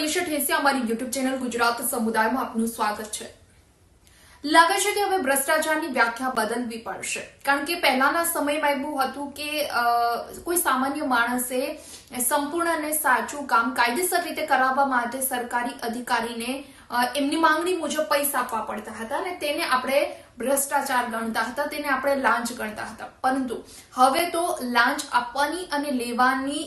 6480 અમારી YouTube channel Gujarat સમુદાયમાં આપનું સ્વાગત છે। લાગે છે કે હવે ભ્રષ્ટાચારની વ્યાખ્યા બદલવી પડશે, કારણ કે પહેલાના સમયમાં એવું હતું કે કોઈ સામાન્ય માણસે સંપૂર્ણ અને સાચું કામ કાયદેસર રીતે કરાવવા માટે સરકારી અધિકારીને એમની માંગણી મુજબ પૈસા આપવા પડતા હતા અને તેને આપણે ભ્રષ્ટાચાર ગણતા હતા, તેને આપણે લાંચ ગણતા હતા। પરંતુ હવે તો લાંચ આપવાની અને લેવાની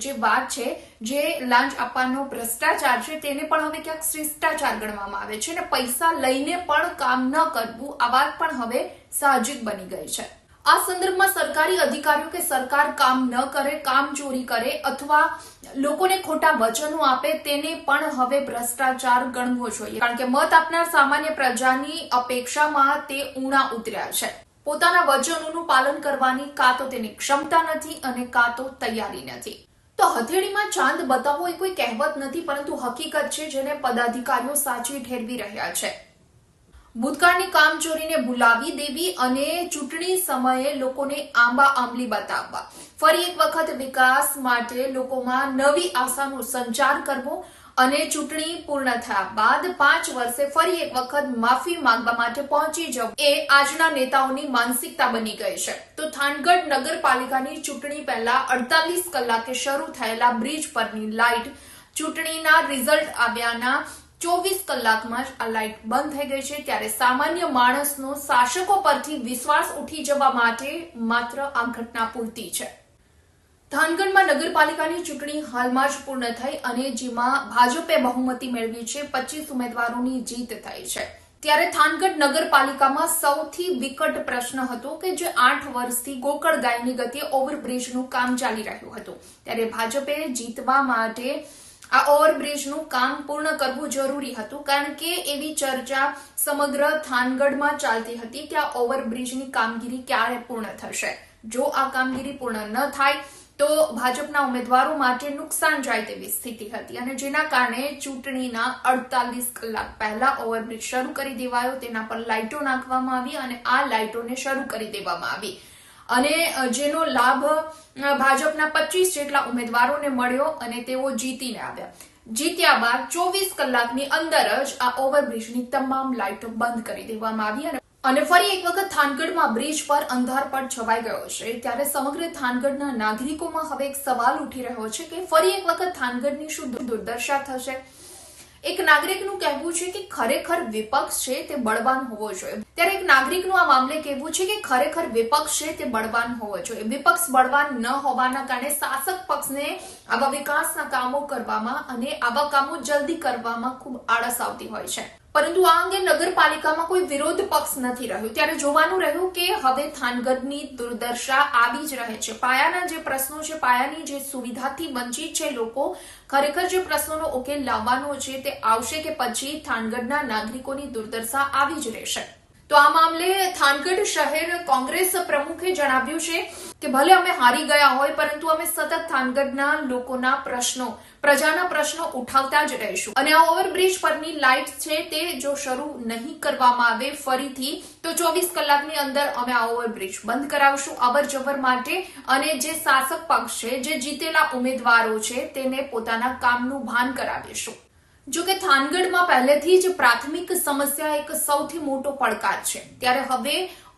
જે વાત છે, જે લાંચ આપવાનો ભ્રષ્ટાચાર છે, તેને પણ હવે ક્યાંક શિષ્ટાચાર ગણવામાં આવે છે અને પૈસા લઈને પણ કામ ન કરવું આ વાત પણ હવે સાહજિક બની ગઈ છે। આ સંદર્ભમાં સરકારી અધિકારીઓ કે સરકાર કામ ન કરે, કામ ચોરી કરે અથવા લોકોને ખોટા વચનો આપે તેને પણ હવે ભ્રષ્ટાચાર ગણવો જોઈએ, કારણ કે મત આપનાર સામાન્ય પ્રજાની અપેક્ષામાં તે ઊણા ઉતર્યા છે। પોતાના વચનોનું પાલન કરવાની કાં તો તેની ક્ષમતા નથી અને કાં તો તૈયારી નથી। તો હથેળીમાં ચાંદ બતાવવો એ કોઈ કહેવત નથી, પરંતુ હકીકત છે જેને પદાધિકારીઓ સાચી ઠેરવી રહ્યા છે। ભૂતકાળની કામચોરીને ભૂલાવી દેવી અને ચૂંટણી સમયે લોકોને આંબા આંબલી બતાવવા, ફરી એક વખત વિકાસ માટે લોકોમાં નવી આશાનો સંચાર કરવો અને ચૂંટણી પૂર્ણ થયા બાદ 5 વર્ષે ફરી એક વખત માફી માંગવા માટે પહોંચી જવું એ આજના નેતાઓની માનસિકતા બની ગઈ છે। તો થાનગઢ નગરપાલિકાની ચૂંટણી પહેલા 48 કલાકે શરૂ થયેલા બ્રિજ પરની લાઇટ ચૂંટણીના રિઝલ્ટ આવ્યાના 24 કલાકમાં જ આ લાઇટ બંધ થઈ ગઈ છે। ત્યારે સામાન્ય માણસનો શાસકો પરથી વિશ્વાસ ઉઠી જવા માટે માત્ર આ ઘટના પૂરતી છે। થાનગઢમાં નગરપાલિકાની ચૂંટણી હાલમાં જ પૂર્ણ થઈ અને જેમાં ભાજપે બહુમતી મેળવી છે, 25 ઉમેદવારોની જીત થઈ છે। ત્યારે થાનગઢ નગરપાલિકામાં સૌથી વિકટ પ્રશ્ન હતો કે જે 8 વર્ષથી ગોકળ ગાયની ગતિએ ઓવરબ્રિજનું કામ ચાલી રહ્યું હતું। ત્યારે ભાજપે જીતવા માટે આ ઓવરબ્રિજનું કામ પૂર્ણ કરવું જરૂરી હતું, કારણ કે એવી ચર્ચા સમગ્ર થાનગઢમાં ચાલતી હતી કે આ ઓવરબ્રિજની કામગીરી ક્યારે પૂર્ણ થશે। જો આ કામગીરી પૂર્ણ ન થાય તો ભાજપના ઉમેદવારો માટે નુકસાન જાય તેવી સ્થિતિ હતી અને જેના કારણે ચૂંટણીના 48 કલાક પહેલા ઓવરબ્રિજ શરૂ કરી દેવાયો, તેના પર લાઇટો નાખવામાં આવી અને આ લાઇટોને શરૂ કરી દેવામાં આવી અને જેનો લાભ ભાજપના 25 જેટલા ઉમેદવારોને મળ્યો અને તેઓ જીતીને આવ્યા। જીત્યા બાદ 24 કલાકની અંદર જ આ ઓવરબ્રિજની તમામ લાઇટો બંધ કરી દેવામાં આવી અને ફરી એક વખત થાનગઢમાં બ્રિજ પર અંધારપટ છવાઈ ગયો છે। ત્યારે સમગ્ર થાનગઢના નાગરિકોમાં હવે એક સવાલ ઉઠી રહ્યો છે કે ફરી એક વખત થાનગઢની શું દુર્દશા થશે। એક નાગરિકનું કહેવું છે કે ખરેખર વિપક્ષ છે તે બળવાન હોવો જોઈએ, ત્યારે એક નાગરિકનું આ મામલે કહેવું છે કે ખરેખર વિપક્ષ છે તે બળવાન હોવો જોઈએ। વિપક્ષ બળવાન ન હોવાના કારણે શાસક પક્ષને આવા વિકાસના કામો કરવામાં અને આવા કામો જલ્દી કરવામાં ખૂબ આળસ આવતી હોય છે, પરંતુ આ અંગે નગરપાલિકામાં કોઈ વિરોધ પક્ષ નથી રહ્યું। ત્યારે જોવાનું રહ્યું કે હવે થાનગઢની દુર્દશા આવી જ રહે છે। પાયાના જે પ્રશ્નો છે, પાયાની જે સુવિધાથી વંચિત છે લોકો, ખરેખર જે પ્રશ્નોનો ઉકેલ લાવવાનો છે તે આવશે કે પછી થાનગઢના નાગરિકોની દુર્દશા આવી જ રહેશે। તો આ મામલે થાનગઢ શહેર કોંગ્રેસ પ્રમુખે જણાવ્યું છે કે ભલે અમે હારી ગયા હોય, પરંતુ અમે સતત થાનગઢના લોકોના પ્રશ્નો, પ્રજાના પ્રશ્નો ઉઠાવતા જ રહીશું અને આ ઓવરબ્રિજ પરની લાઇટ છે તે જો શરૂ નહીં કરવામાં આવે ફરીથી તો 24 કલાકની અંદર અમે આ ઓવરબ્રિજ બંધ કરાવશું અવર જવર માટે અને જે શાસક પક્ષ છે, જે જીતેલા ઉમેદવારો છે તેને પોતાના કામનું ભાન કરાવીશું। જો કે થાનગઢમાં પહેલેથી જ પ્રાથમિક સમસ્યા એક સૌથી મોટો પડકાર છે। ત્યારે હવે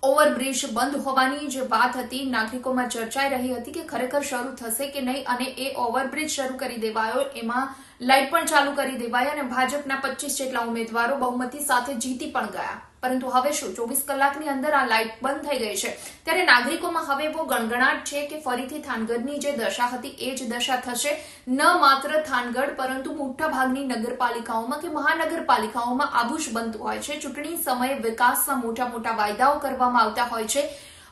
ઓવરબ્રિજ બંધ હોવાની જે વાત હતી, નાગરિકોમાં ચર્ચાઈ રહી હતી કે ખરેખર શરૂ થશે કે નહીં અને એ ઓવરબ્રિજ શરૂ કરી દેવાયો, એમાં લાઇટ પણ ચાલુ કરી દેવાય અને ભાજપના 25 જેટલા ઉમેદવારો બહુમતી સાથે જીતી પણ ગયા, પરંતુ હવે શું 24 કલાકની અંદર આ લાઇટ બંધ થઈ ગઈ છે। ત્યારે નાગરિકોમાં હવે એવો ગણગણાટ છે કે ફરીથી થાનગઢની જે દશા હતી એ જ દશા થશે। ન માત્ર થાનગઢ પરંતુ મોટા ભાગની નગરપાલિકાઓમાં કે મહાનગરપાલિકાઓમાં આવું જ બનતું હોય છે। ચૂંટણી સમયે વિકાસના મોટા મોટા વાયદાઓ કરવામાં આવતા હોય છે,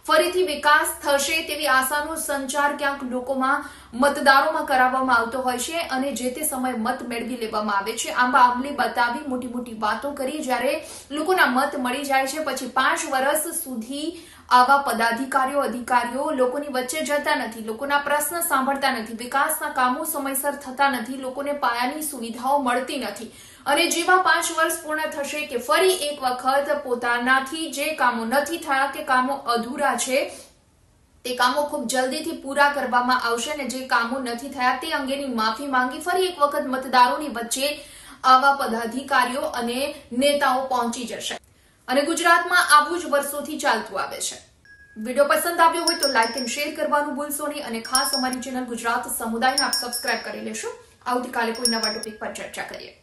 ફરીથી વિકાસ થશે તેવી આશાનો સંચાર ક્યાંક લોકોમાં, મતદારોમાં કરાવવામાં આવતો હોય છે અને જે તે સમયે મત મેળવી લેવામાં આવે છે। આંબા આંબલી બતાવી, મોટી મોટી વાતો કરી જ્યારે લોકોના મત મળી જાય છે પછી 5 વર્ષ સુધી આવા પદાધિકારીઓ, અધિકારીઓ લોકોની વચ્ચે જતા નથી, લોકોના પ્રશ્ન સાંભળતા નથી, વિકાસના કામો સમયસર થતા નથી, લોકોને પાયાની સુવિધાઓ મળતી નથી અને જેવા 5 વર્ષ પૂર્ણ થશે કે ફરી એક વખત પોતાનાથી જે કામો નથી થયા કે કામો અધૂરા છે તે કામો ખૂબ જલ્દીથી પૂરા કરવામાં આવશે અને જે કામો નથી થયા તે અંગેની માફી માંગી ફરી એક વખત મતદારોની વચ્ચે આવા પદાધિકારીઓ અને નેતાઓ પહોંચી જશે અને ગુજરાતમાં આવું જ વર્ષોથી ચાલતું આવે છે. વિડીયો પસંદ આવ્યો હોય તો લાઇક એન્ડ શેર કરવાનું ભૂલશો નહીં અને ખાસ અમારી ચેનલ ગુજરાત સમુદાયને આપ સબસ્ક્રાઇબ કરી લેશો. આવતીકાલે કોઈ નવા ટોપિક પર ચર્ચા કરીએ.